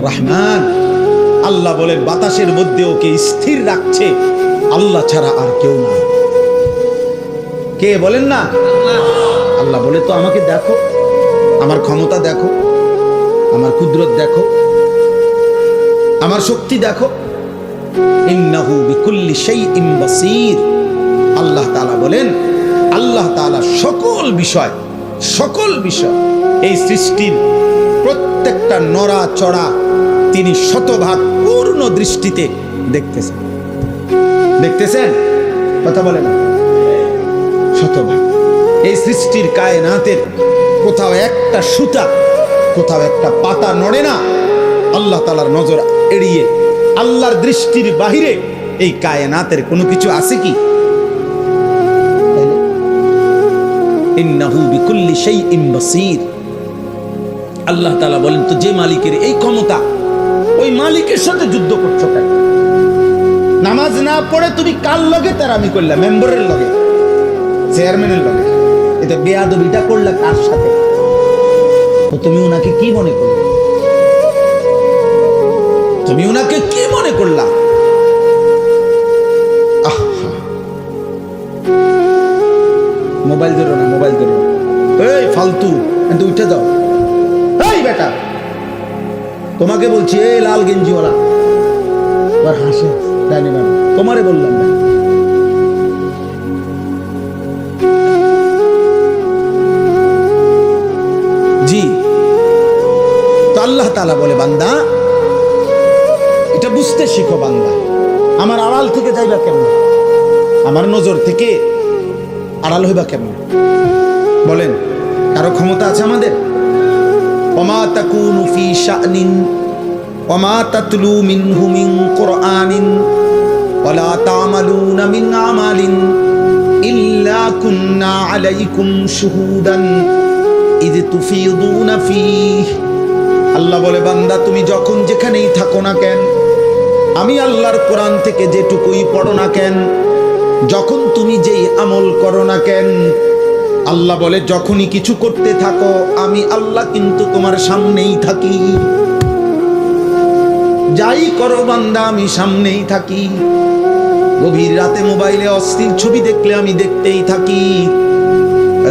রহমান। আল্লাহ বলেন বাতাসের মধ্যে ওকে স্থির রাখছে আল্লাহ ছাড়া আর কেউ না। কে বলেন না? আল্লাহ বলে তো আমাকে দেখো, আমার ক্ষমতা দেখো, আমার কুদরত দেখো, আমার শক্তি দেখো। ইন্নাহু বিকুল্লি শাইইন বাসীর। আল্লাহ তাআলা বলেন, আল্লাহ তাআলা সকল বিষয় এই সৃষ্টির প্রত্যেকটা নড়াচড়া তিনি শতভাগ পূর্ণ দৃষ্টিতে দেখতেছেন। কথা বলেন, শতভাগ। এই সৃষ্টির কায়নাতের কোথাও একটা সুতা, কোথাও একটা পাতা নড়ে না আল্লাহ তাআলার নজর এড়িয়ে। আল্লাহর দৃষ্টির বাহিরে এই কায়নাতের কোনো কিছু আছে কি? ইন্নাহু বিকুল্লি শাইইন বাসীর। আল্লাহ তাআলা বলেন, তো যে মালিকের এই ক্ষমতা, ওই মালিকের সাথে যুদ্ধ করছো কেন? নামাজ না পড়ে তুমি কার লগে তেরামি করলা? মেম্বারের লগে, চেয়ারম্যানের লগে। এটা বেয়াদবিটা করলা কার সাথে? তো তুমি ওনাকে কি মনে করলে? তুমি ওনাকে কি মনে করলা? মোবাইল ধরো না, মোবাইল ধরো। এই ফালতু, কিন্তু উঠে দাও। এই বেটা, তোমাকে বলছি, এই লাল গেঞ্জিওয়ালা আর হাসে, জানি না, তোমারে বললাম না। জি, তো আল্লাহ তাআলা বলে, বান্দা এটা বুঝতে শিখো। বান্দা আমার আড়াল থেকে যাইবা কেমন? আমার নজর থেকে আড়াল হইবা কেমন? বলেন, কারো ক্ষমতা আছে আমাদের? ওমা তাকুনু ফি শানিন ওমা তাতলু মিনহু মিন কুরআনিন ওয়ালা তা'মালুনা মিন আমালিন ইল্লা কুন্না আলাইকুম শুহুদান ইয তুফিদুনা ফীহি। আল্লাহ বলে, বান্দা তুমি যখন যেখানেই থাকো না কেন, আমি আল্লাহর কোরআন থেকে যেটুকুই পড়ো না কেন, যখন তুমি যেই আমল করো না কেন, আল্লাহ বলে যখনই কিছু করতে থাকো আমি আল্লাহ কিন্তু তোমার সামনেই থাকি। যাই করো বান্দা আমি সামনেই থাকি। গভীর রাতে মোবাইলে অশ্লীল ছবি দেখলে আমি দেখতেই থাকি।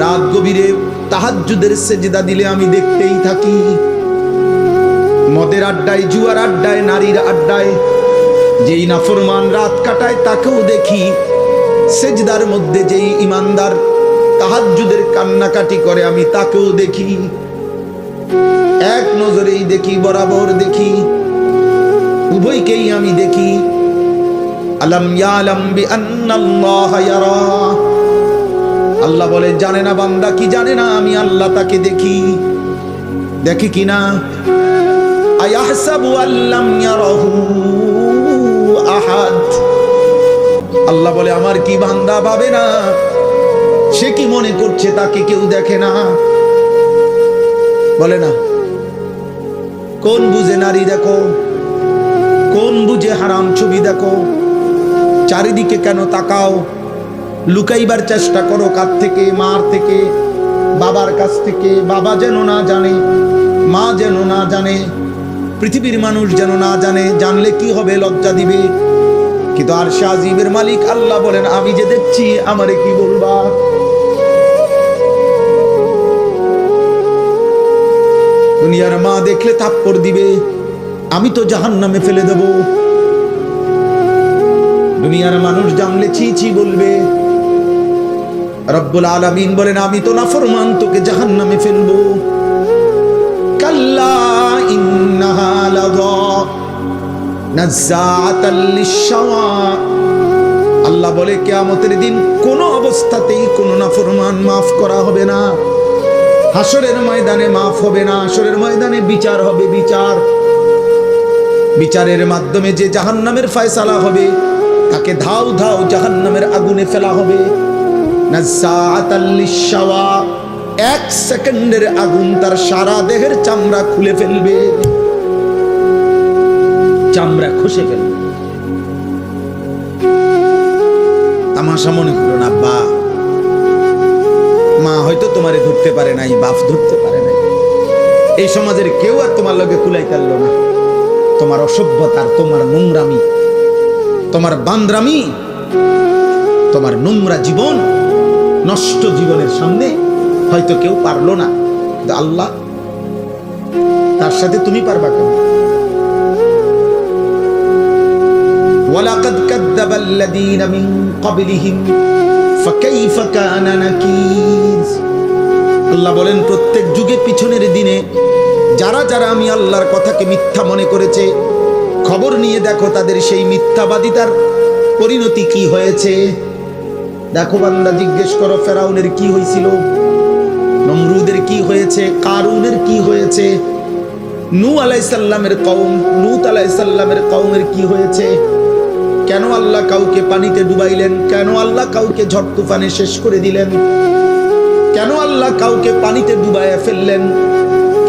রাত গভীরে তাহাজ্জুদের সেজদা দিলে আমি দেখতেই থাকি। মদের আড্ডায়, জুয়ার আড্ডায়, নারীর আড্ডায় যেই নাফরমান রাত কাটায় তাকেও দেখি। সেজদার মধ্যে যেই ইমানদার তাহাজ্জুদের কান্নাকাটি করে আমি তাকেও দেখি। এক নজরেই দেখি, বরাবর দেখি, উভয়কেই আমি দেখি। আলাম ইয়ালাম বিআন্নাল্লাহা ইয়ারা। আল্লাহ বলে, জানে না বান্দা কি জানে না আমি আল্লাহ তাকে দেখি। দেখি কিনা? আয়াহসাবু আল্লাম ইয়ারাহু আহাদ। আল্লাহ বলে, আমার কি বান্দা ভাবে না? সে কি মনে করছে তাকে কেউ দেখে না? বলে না? কোন বুঝে নারী দেখো, কোন বুঝে হারাম ছবি দেখো? চারিদিকে কেন তাকাও? লুকাইবার চেষ্টা করো কার থেকে? মার থেকে, বাবার কাছ থেকে। বাবা যেন না জানে, মা যেন না জানে, পৃথিবীর মানুষ যেন না জানে। জানলে কি হবে? লজ্জা দিবে। কিন্তু আরশে আজিমের মালিক আল্লাহ বলেন, আমি যে দেখছি আমারে কি বলবা? দুনিয়ার মা দেখলে থাপ্পড় দিবে, আমি তো জাহান্নামে ফেলে দেব। দুনিয়ার মানুষ জানলে ছি ছি বলবে। রব্বুল আলামিন বলেন, আমি তো নাফরমান, তোকে জাহান্নামে ফেলবো। কাল্লা ইন্নাহা লাযা নাযাআতাল লিশ-শাওয়া। আল্লাহ বলে, কিয়ামতের দিন কোন অবস্থাতেই কোন নাফরমান মাফ করা হবে না। হাসরের ময়দানে মাফ হবে না। হাসরের ময়দানে বিচার হবে। বিচারের মাধ্যমে যে জাহান্নামের ফয়সালা হবে তাকে ধাও ধাও জাহান্নামের আগুনে ফেলা হবে। নাযাআতাল লিশ-শাওয়া। এক সেকেন্ডের আগুন তার সারা দেহের চামড়া খুলে ফেলবে, চামড়া খসে ফেলবে। তামাশা মনে করো না আব্বা। মা হয়তো তোমারে ধরতে পারে নাই, বাপ ধরতে পারে নাই, এই সমাজের কেউ আর তোমার লগে কুলাই কাটলো না। তোমার অসভ্যতার, তোমার নোংরামি, তোমার বান্দ্রামি, তোমার নোংরা জীবন, নষ্ট জীবনের সামনে হয়তো কেউ পারলো না, কিন্তু আল্লাহ, তার সাথে তুমি পারবা কেন? ওয়ালাকাদ কাযযাবাল্লাযীনা মিন ক্বাবলিহিম ফাকাইফা কানা নাকির। আল্লাহ বলেন, প্রত্যেক যুগে পিছনের দিনে যারা যারা আমি আল্লাহর কথাকে মিথ্যা মনে করেছে, খবর নিয়ে দেখো তাদের সেই মিথ্যাবাদিতার পরিণতি কি হয়েছে। দেখো বান্দা, জিজ্ঞেস করো ফেরাউনের কি হয়েছিল, নমরুদের কি হয়েছে, কারুনের কি হয়েছে, নূহ আলাইহিস সালামের কওম, লূত আলাইহিস সালামের কওমের কি হয়েছে। কেন আল্লাহ কাউকে পানিতে ডুবাইলেন? কেন আল্লাহ কাউকে ঝড় তুফানে শেষ করে দিলেন? কেন আল্লাহ কাউকে পানিতে ডুবাইয়া ফেললেন?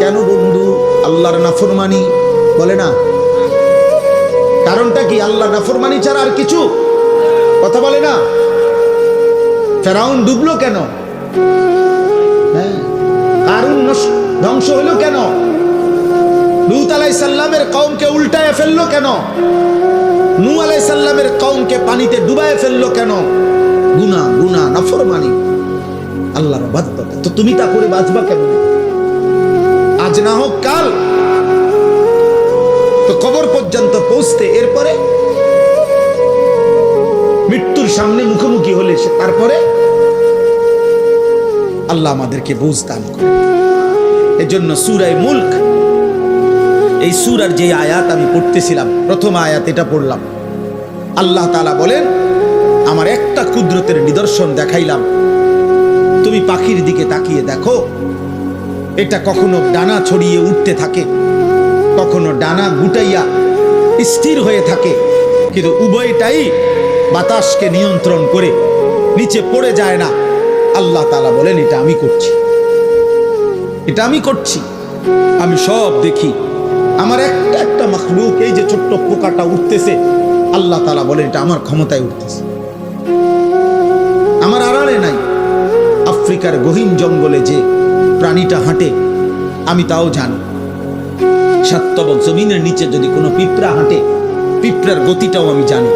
কেন বন্ধু? আল্লাহর নাফরমানি, বলে না? কারণটা কি? আল্লাহর নাফরমানি ছাড়া আর কিছু কথা বলে না? ফেরাউন ডুবলো কেন? কারুন ধ্বংস হলো কেন? লূত আলাইহিস সালামের কওমকে উল্টায় ফেললো কেন? নূহ আলাইহিস সালামের কওমকে পানিতে ডুবায় ফেললো কেন? গুনাহ, গুনাহ, নাফরমানি, আল্লাহর অবাধ্যতা। তো তুমি তা করে বাঁচবা কেন? আজ না হোক কাল তো কবর পর্যন্ত পৌঁছতে, এরপরে মৃত্যুর সামনে মুখোমুখি হলে তারপরে আল্লাহ আমাদেরকে বুঝ দান করে। এজন্য সূরা মুলক, এই সূরার যে আয়াত আমি পড়তেছিলাম, প্রথম আয়াত এটা পড়লাম। আল্লাহ তাআলা বলেন, আমার একটা কুদরতের নিদর্শন দেখাইলাম, তুমি পাখির দিকে তাকিয়ে দেখো, এটা কখনো ডানা ছড়িয়ে উঠতে থাকে, কখনো ডানা গুটাইয়া স্থির হয়ে থাকে, কিন্তু উভয়টাই বাতাসকে নিয়ন্ত্রণ করে নিচে পড়ে যায় না। আল্লাহ তাআলা বলেন, এটা আমি করছি, এটা আমি করছি, আমি সব দেখি। আমার একটা একটা মাখলুক, এই যে ছোট্ট পোকাটা উঠতেছে, আল্লাহ তাআলা বলেন এটা আমার ক্ষমতায় উঠতেছে, আমার আড়ালে নাই। আফ্রিকার গহীন জঙ্গলে যে প্রাণীটা হাঁটে আমি তাও জানি। সাতবক জমিনের নিচে যদি কোনো পিঁপড়া হাঁটে, পিঁপড়ার গতিটাও আমি জানি।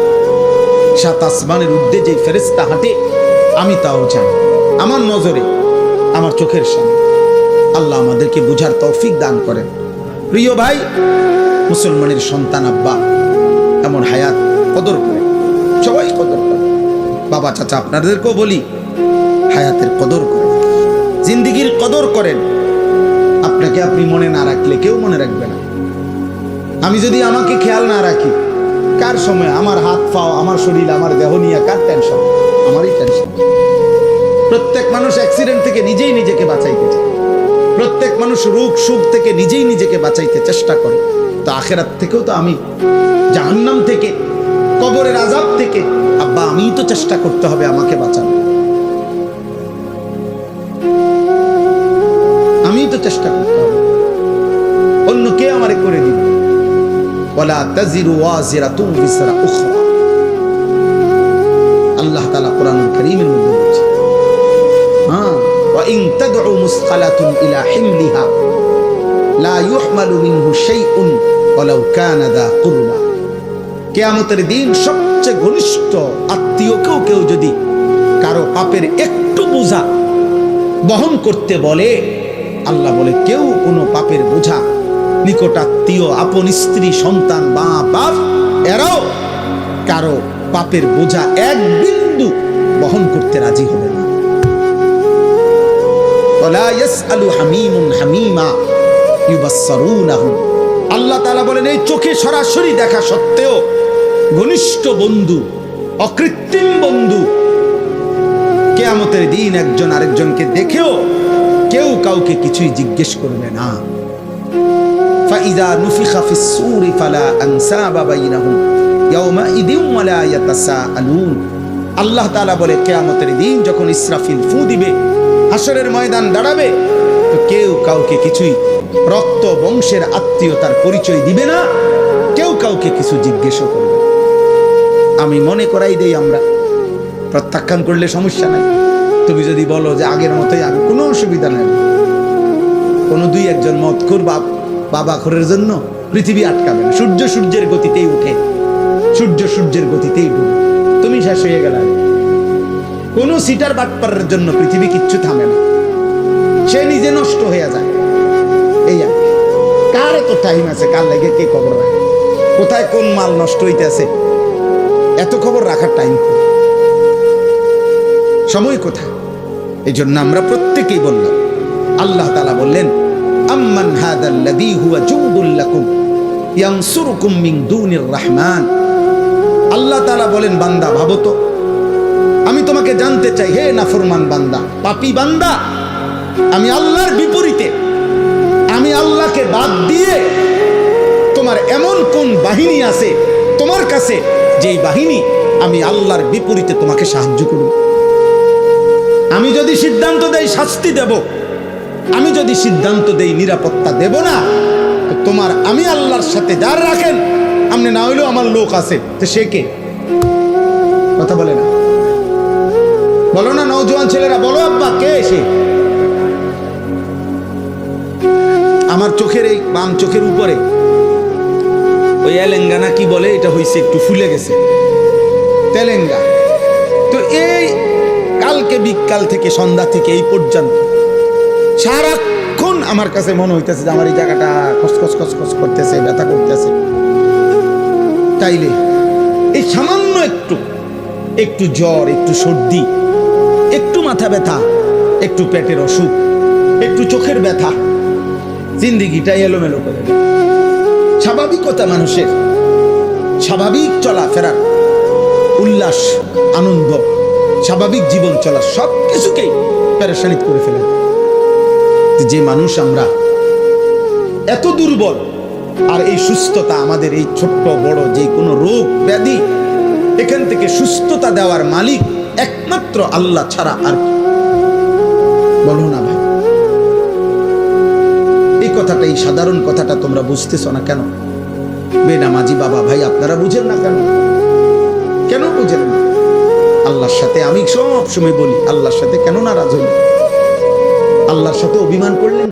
সাত আসমানের ঊর্ধ্বে যে ফেরেশতা হাঁটে আমি তাও জানি, আমার নজরে, আমার চোখের সামনে। আল্লাহ আমাদেরকে বুঝার তৌফিক দান করেন। প্রিয় ভাই, মুসলমানের সন্তান আব্বা এমন হায়াত কদর করে, সবাই কদর করে। বাবা চাচা আপনাদেরকেও বলি, হায়াতের কদর করেন, জিন্দিগির কদর করেন। আপনাকে আপনি মনে না রাখলে কেউ মনে রাখবে না। আমি যদি আমাকে খেয়াল না রাখি, কার সময় আমার হাত পাও, আমার শরীর, আমার দেহ নিয়ে কার টেনশন? আমারই টেনশন। প্রত্যেক মানুষ অ্যাক্সিডেন্ট থেকে নিজেই নিজেকে বাঁচাইতে চায়, প্রত্যেক মানুষ রোগ সুখ থেকে নিজেই নিজেকে বাঁচাইতে চেষ্টা করে। তো আখেরাত থেকেও তো আমি, জাহান্নাম থেকে, কবরের আযাব থেকে আব্বা আমিই তো চেষ্টা করতে হবে আমাকে বাঁচানো। আমিই তো চেষ্টা করতে হবে, অন্য কে আমারে করে দিবে? ওয়ালা তাজিরু ওয়াজিরাতুন বিজরা উখরা। আল্লাহ তাআলা কোরআনুল কারীমের মধ্যে বলছে, ওয়া ইন তাদউ মুসকালাতুন ইলা হিমলিহা লা ইউহমালু মিনহু শাইউন ওয়ালাউ কানা দা কুরবা। কিয়ামতের দিন সবচেয়ে ঘনিষ্ঠ আত্মীয়কেও কেউ যদি কারো পাপের একটু বোঝা বহন করতে বলে, আল্লাহ বলে কেউ কোনো পাপের বোঝা, নিকটাত্মীয়, আপন স্ত্রী, সন্তান, মা বাপ, এরাও কারো পাপের বোঝা এক বিন্দু বহন করতে রাজি হবে না। ওয়ালা ইয়াসআলু হামীমুন হামীমা ইউবাসসারুনাহু। আল্লাহ তাআলা বলেন, এই চোখে সরাসরি দেখা সত্ত্বেও ঘনিষ্ঠ বন্ধু, অকৃত্রিম বন্ধু, কিয়ামতের দিন একজন আরেকজনকে দেখেও কেউ কাউকে কিছুই জিজ্ঞেস করবে না। ফাইযা নুফিখা ফিস সূরি ফালা আনসাবা বাইনাহুম ইয়াওমাইদিন ওয়ালা ইয়াতাসাআলুন। আল্লাহ তাআলা বলে, কিয়ামতের দিন যখন ইসরাফিল ফু দিবে, হাসরের ময়দান দাঁড়াবে, তো কেউ কাউকে কিছুই রক্ত বংশের আত্মীয়তার পরিচয় দিবে না, কেউ কাউকে কিছু জিজ্ঞেস করবে। আমি মনে করাই দেই, আমরা প্রত্যাখ্যান করলে সমস্যা নাই। তুমি যদি বলো যে আগের মতোই, আমি কোনো অসুবিধা নেই। কোনো দুই একজন মদখোর বাবা খোরের জন্য পৃথিবী আটকাবে না। সূর্য সূর্যের গতিতেই উঠে, সূর্য সূর্যের গতিতেই ডুবে, তুমি শেষ হয়ে গেলে। কোন সিটার বাটপারের জন্য পৃথিবী কিচ্ছু থামে না, সে নিজে নষ্ট হয়ে যায়। এই আর কি। কার এত টাইম আছে কার লেগে কে খবর রাখে, কোথায় কোন মাল নষ্ট হইতেছে, এত খবর রাখার টাইম সময় কোথায়? এই জন্য আমরা প্রত্যেকেই বললাম, আল্লাহ তাআলা বললেন, আম্মান হাদাল্লাযী হুয়া জুনদুল লাকুম ইয়ানসুরুকুম মিন দুনির রহমান। আল্লাহ তাআলা বলেন, বান্দা ভাবো তো, আমি তোমাকে জানতে চাই, হে নাফরমান বান্দা, পাপী বান্দা, আমি আল্লাহর বিপরীতে, আমি আল্লাহকে বাদ দিয়ে তোমার এমন কোন বাহিনী আছে তোমার কাছে, যেই বাহিনী আমি আল্লাহর বিপরীতে তোমাকে সাহায্য করব? আমি যদি সিদ্ধান্ত দেই শাস্তি দেব, আমি যদি সিদ্ধান্ত দেই নিরাপত্তা দেব না, তো তোমার আমি আল্লাহর সাথে যার রাখেন, আপনি না হইলেও আমার লোক আছে, তো সে কে? কথা বলে না, বলো না নওজোয়ান ছেলেরা, বলো আব্বা কে সে? আমার চোখের এই বাম চোখের উপরে ওই এলেঙ্গানা কি বলে, এটা হইছে একটু ফুলে গেছে, তেলেঙ্গা। তো এই কালকে বিকাল থেকে সন্ধ্যা থেকে এই পর্যন্ত সারাক্ষণ আমার কাছে মনে হইতেছে যে আমার এই জায়গাটা খসখস খসখস করতেছে, ব্যথা করতেছে। তাইলে এই সামান্য একটু জ্বর, একটু সর্দি, একটু মাথা ব্যথা, একটু পেটের অসুখ, একটু চোখের ব্যথা, জিন্দিগিটাই এলোমেলো করে দেয়। স্বাভাবিকতা মানুষের, স্বাভাবিক চলাফেরা, উল্লাস, আনন্দ, স্বাভাবিক জীবন চলা সব কিছুকেই পেরেশানিত করে ফেলে। যে মানুষ আমরা এত দুর্বল, আর এই সুস্থতা আমাদের, এই ছোট্ট বড় যে কোনো রোগ ব্যাধি, এখান থেকে সুস্থতা দেওয়ার মালিক একমাত্র আল্লাহ ছাড়া আর কি? বলো না ভাই, এই কথাটা, এই সাধারণ কথাটা তোমরা বুঝতেছ না কেন? বেনামাজি বাবা ভাই আপনারা বুঝেন না কেন? কেন বুঝেন না? আল্লাহর সাথে আমি সব সময় বলি, আল্লাহর সাথে কেন নারাজ হইলেন? আল্লাহর সাথে অভিমান করলেন?